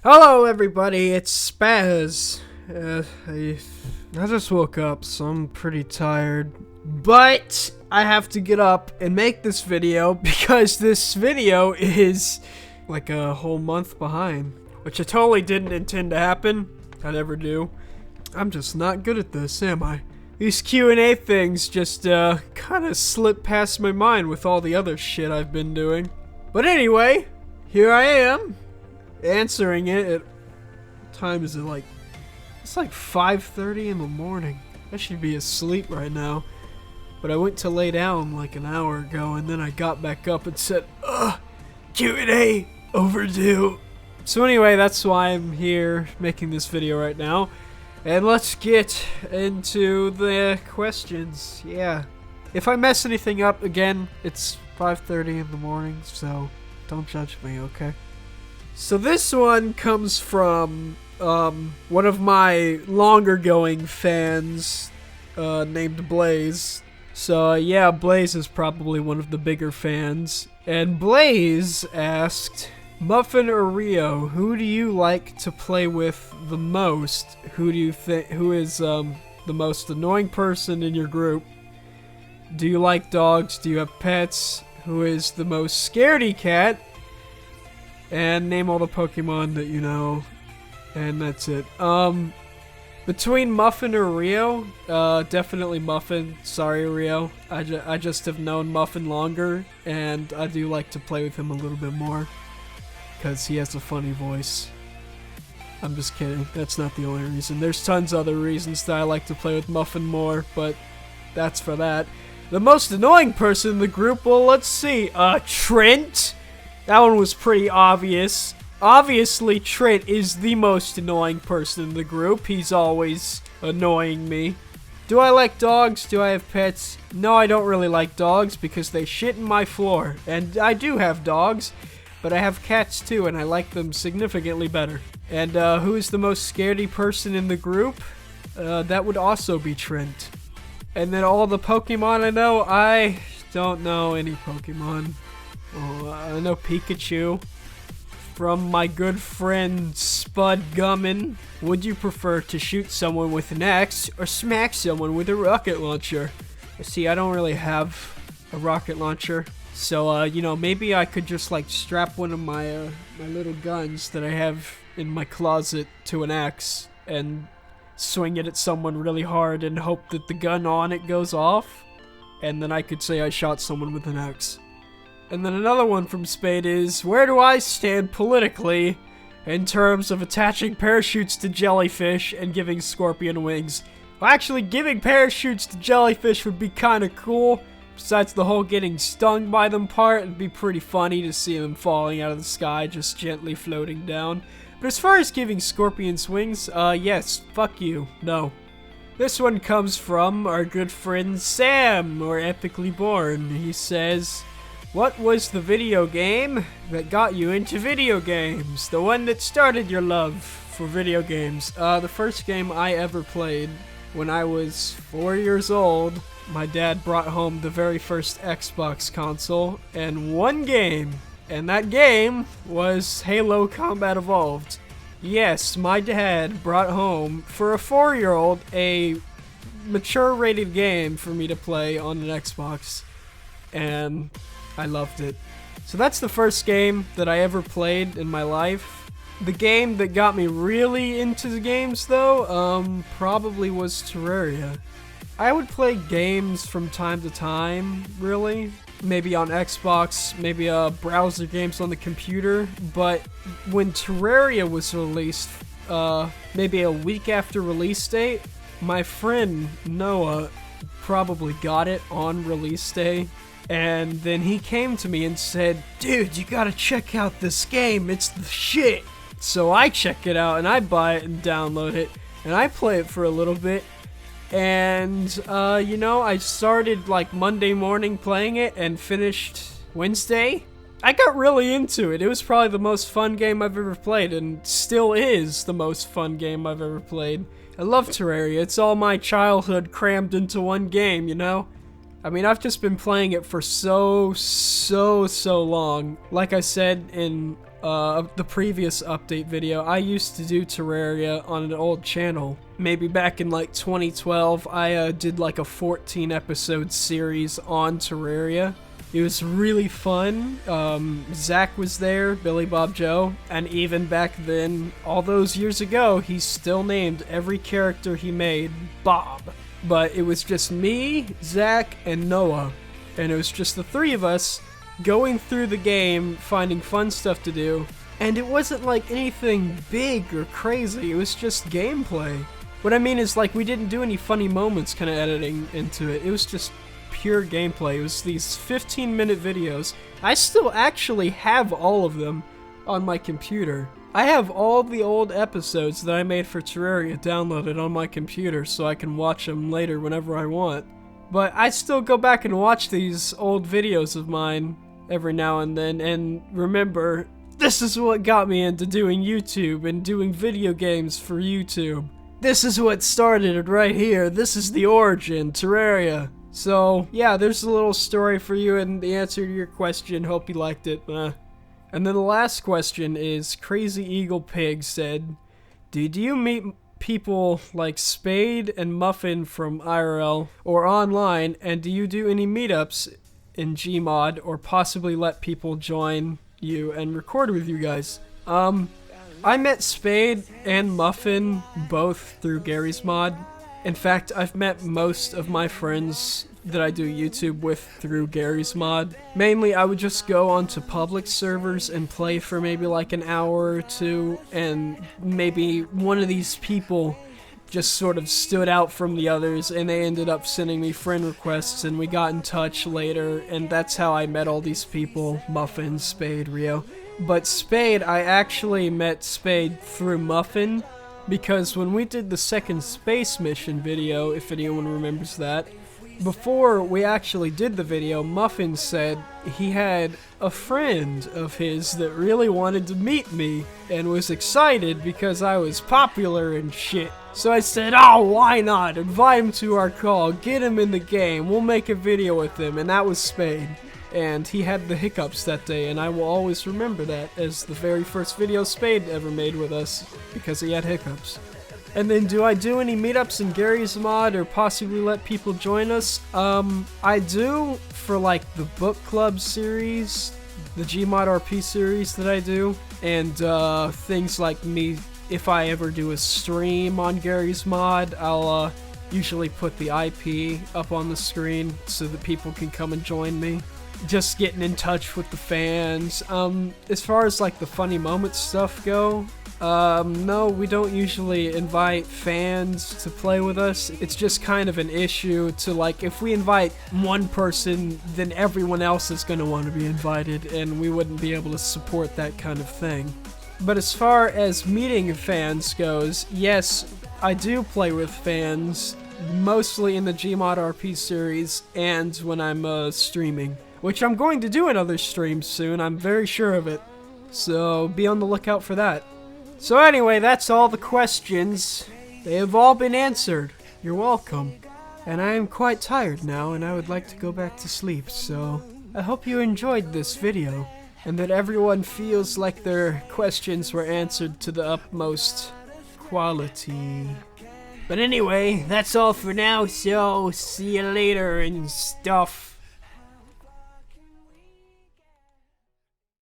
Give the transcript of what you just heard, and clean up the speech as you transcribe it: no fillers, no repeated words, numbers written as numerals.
Hello everybody, it's Spaz. I just woke up, so I'm pretty tired. But I have to get up and make this video because this video is like a whole month behind. Which I totally didn't intend to happen. I never do. I'm just not good at this, am I? These Q&A things just kind of slip past my mind with all the other shit I've been doing. But anyway, here I am. Answering it at what time is it? It's like 5:30 in the morning. I should be asleep right now, but I went to lay down like an hour ago, and then I got back up and said, "Ugh, Q&A overdue." So anyway, that's why I'm here making this video right now, and let's get into the questions. Yeah, if I mess anything up again, it's 5:30 in the morning, so don't judge me, okay? So this one comes from one of my longer going fans named Blaze. So yeah, Blaze is probably one of the bigger fans. And Blaze asked, Muffin or Rio, who do you like to play with the most? Who is the most annoying person in your group? Do you like dogs? Do you have pets? Who is the most scaredy cat? And name all the Pokemon that you know, and that's it. Between Muffin or Rio, definitely Muffin. Sorry, Rio. I just have known Muffin longer, and I do like to play with him a little bit more, because he has a funny voice. I'm just kidding. That's not the only reason. There's tons of other reasons that I like to play with Muffin more, but that's for that. The most annoying person in the group, well, let's see. Trent? That one was pretty obvious. Obviously, Trent is the most annoying person in the group. He's always annoying me. Do I like dogs? Do I have pets? No, I don't really like dogs because they shit in my floor. And I do have dogs, but I have cats too, and I like them significantly better. And who is the most scaredy person in the group? That would also be Trent. And then all the Pokemon I know, I don't know any Pokemon. Oh, I know Pikachu from my good friend Spud Gummin. Would you prefer to shoot someone with an axe or smack someone with a rocket launcher? See, I don't really have a rocket launcher, so you know, maybe I could just like strap one of my my little guns that I have in my closet to an axe and swing it at someone really hard and hope that the gun on it goes off, and then I could say I shot someone with an axe. And then another one from Spade is, where do I stand politically in terms of attaching parachutes to jellyfish and giving scorpion wings? Well, actually, giving parachutes to jellyfish would be kind of cool. Besides the whole getting stung by them part, it'd be pretty funny to see them falling out of the sky, just gently floating down. But as far as giving scorpions wings, yes, fuck you, no. This one comes from our good friend Sam, or Epically Born. He says, what was the video game that got you into video games? The one that started your love for video games. The first game I ever played when I was 4 years old, my dad brought home the very first Xbox console and one game. And that game was Halo Combat Evolved. Yes, my dad brought home, for a 4-year-old, a mature rated game for me to play on an Xbox. And I loved it. So that's the first game that I ever played in my life. The game that got me really into the games though, probably was Terraria. I would play games from time to time, really. Maybe on Xbox, maybe browser games on the computer. But when Terraria was released, maybe a week after release date, my friend Noah probably got it on release day. And then he came to me and said, dude, you gotta check out this game, it's the shit. So I check it out and I buy it and download it and I play it for a little bit. And, you know, I started like Monday morning playing it and finished Wednesday. I got really into it. It was probably the most fun game I've ever played and still is the most fun game I've ever played. I love Terraria. It's all my childhood crammed into one game, you know? I mean, I've just been playing it for so long. Like I said in the previous update video, I used to do Terraria on an old channel. Maybe back in like 2012, I did like a 14 episode series on Terraria. It was really fun. Zach was there, Billy Bob Joe, and even back then, all those years ago, he still named every character he made Bob. But it was just me, Zach, and Noah. And it was just the three of us going through the game, finding fun stuff to do. And it wasn't like anything big or crazy, it was just gameplay. What I mean is, like, we didn't do any funny moments kind of editing into it. It was just pure gameplay. It was these 15-minute videos. I still actually have all of them on my computer. I have all the old episodes that I made for Terraria downloaded on my computer so I can watch them later whenever I want. But I still go back and watch these old videos of mine every now and then and remember, this is what got me into doing YouTube and doing video games for YouTube. This is what started it right here. This is the origin, Terraria. So, yeah, there's a little story for you and the answer to your question. Hope you liked it. And then the last question is, Crazy Eagle Pig said, did you meet people like Spade and Muffin from IRL or online, and do you do any meetups in Gmod or possibly let people join you and record with you guys? I met Spade and Muffin both through Gary's Mod. In fact, I've met most of my friends that I do YouTube with through Gary's Mod. Mainly, I would just go onto public servers and play for maybe like an hour or two, and maybe one of these people just sort of stood out from the others, and they ended up sending me friend requests, and we got in touch later, and that's how I met all these people, Muffin, Spade, Rio. But Spade, I actually met Spade through Muffin, because when we did the second space mission video, if anyone remembers that, before we actually did the video, Muffin said he had a friend of his that really wanted to meet me and was excited because I was popular and shit. So I said, oh, why not? Invite him to our call, get him in the game, we'll make a video with him, and that was Spade. And he had the hiccups that day, and I will always remember that as the very first video Spade ever made with us, because he had hiccups. And then, do I do any meetups in Gary's Mod or possibly let people join us? I do for like the book club series, the Gmod RP series that I do, and things like me, if I ever do a stream on Gary's Mod, I'll usually put the IP up on the screen so that people can come and join me. Just getting in touch with the fans. As far as like the funny moments stuff go, no, we don't usually invite fans to play with us. It's just kind of an issue to, like, if we invite one person, then everyone else is going to want to be invited, and we wouldn't be able to support that kind of thing. But as far as meeting fans goes, yes, I do play with fans, mostly in the Gmod RP series and when I'm streaming, which I'm going to do another stream soon, I'm very sure of it. So be on the lookout for that. So anyway, that's all the questions. They have all been answered. You're welcome. And I am quite tired now, and I would like to go back to sleep, so I hope you enjoyed this video, and that everyone feels like their questions were answered to the utmost quality. But anyway, that's all for now, so see you later and stuff.